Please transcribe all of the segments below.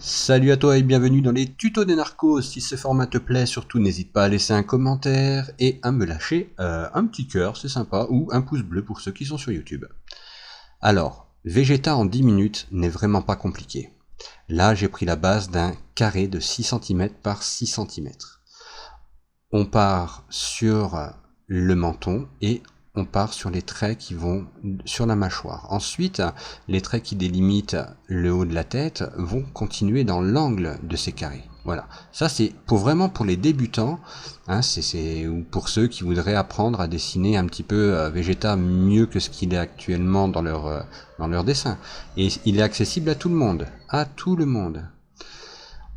Salut à toi et bienvenue dans les tutos des narcos. Si ce format te plaît, surtout n'hésite pas à laisser un commentaire et à me lâcher un petit cœur, c'est sympa, ou un pouce bleu pour ceux qui sont sur YouTube. Alors, Vegeta en 10 minutes n'est vraiment pas compliqué. Là, j'ai pris la base d'un carré de 6 cm par 6 cm. On part sur le menton et on part sur les traits qui vont sur la mâchoire. Ensuite, les traits qui délimitent le haut de la tête vont continuer dans l'angle de ces carrés. Voilà, ça c'est vraiment pour les débutants, hein, ou pour ceux qui voudraient apprendre à dessiner un petit peu Vegeta mieux que ce qu'il est actuellement dans leur dessin. Et il est accessible à tout le monde,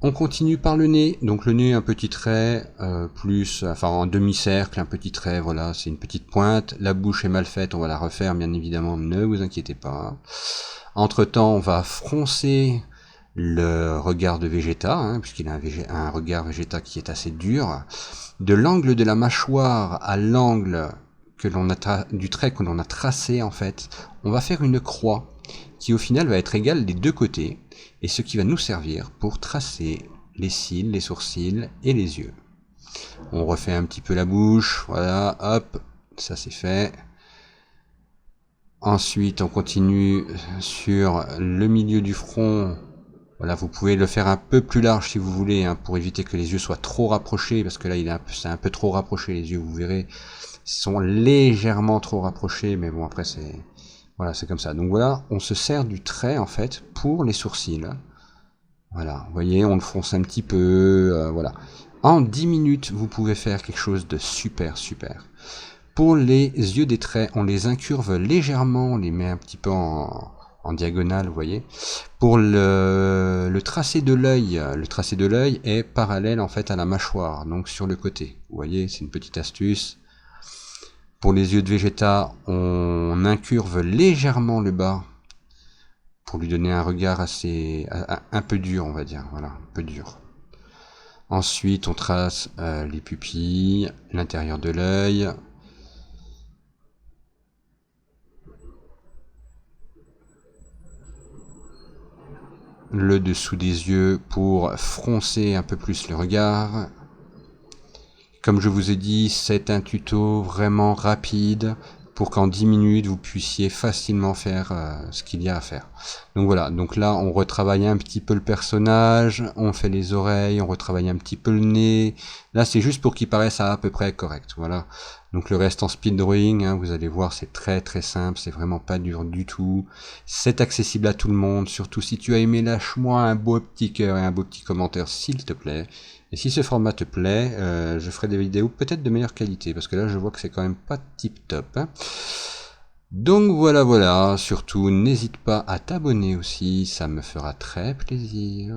On continue par le nez, donc le nez un petit trait, enfin en demi-cercle, un petit trait, voilà, c'est une petite pointe. La bouche est mal faite, on va la refaire bien évidemment, ne vous inquiétez pas. Entre temps, on va froncer le regard de Vegeta, hein, puisqu'il a un regard Vegeta qui est assez dur. De l'angle de la mâchoire à l'angle du trait que l'on a tracé en fait, on va faire une croix qui au final va être égale des deux côtés, et ce qui va nous servir pour tracer les cils, les sourcils et les yeux. On refait un petit peu la bouche, voilà, hop, ça c'est fait. Ensuite on continue sur le milieu du front. Voilà, vous pouvez le faire un peu plus large si vous voulez, hein, pour éviter que les yeux soient trop rapprochés, parce que là c'est un peu trop rapproché les yeux, vous verrez, ils sont légèrement trop rapprochés, mais bon après voilà, c'est comme ça. Donc voilà, on se sert du trait en fait pour les sourcils. Voilà, vous voyez, on le fronce un petit peu, voilà. En 10 minutes, vous pouvez faire quelque chose de super. Pour les yeux des traits, on les incurve légèrement, on les met un petit peu en diagonale, vous voyez. Pour le tracé de l'œil, est parallèle en fait à la mâchoire, donc sur le côté. Vous voyez, c'est une petite astuce. Pour les yeux de Vegeta, on incurve légèrement le bas pour lui donner un regard un peu dur, on va dire, voilà, un peu dur. Ensuite, on trace les pupilles, l'intérieur de l'œil. Le dessous des yeux pour froncer un peu plus le regard. Comme je vous ai dit, c'est un tuto vraiment rapide pour qu'en 10 minutes vous puissiez facilement faire ce qu'il y a à faire. Donc voilà, donc là on retravaille un petit peu le personnage, on fait les oreilles, on retravaille un petit peu le nez. Là c'est juste pour qu'il paraisse à peu près correct, voilà. Donc le reste en speed drawing, hein, vous allez voir, c'est très simple, c'est vraiment pas dur du tout. C'est accessible à tout le monde, surtout si tu as aimé, lâche-moi un beau petit cœur et un beau petit commentaire s'il te plaît. Et si ce format te plaît, je ferai des vidéos peut-être de meilleure qualité, parce que là je vois que c'est quand même pas tip top. Hein. Donc voilà, surtout n'hésite pas à t'abonner aussi, ça me fera très plaisir.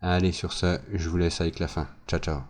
Allez, sur ce, je vous laisse avec la fin. Ciao.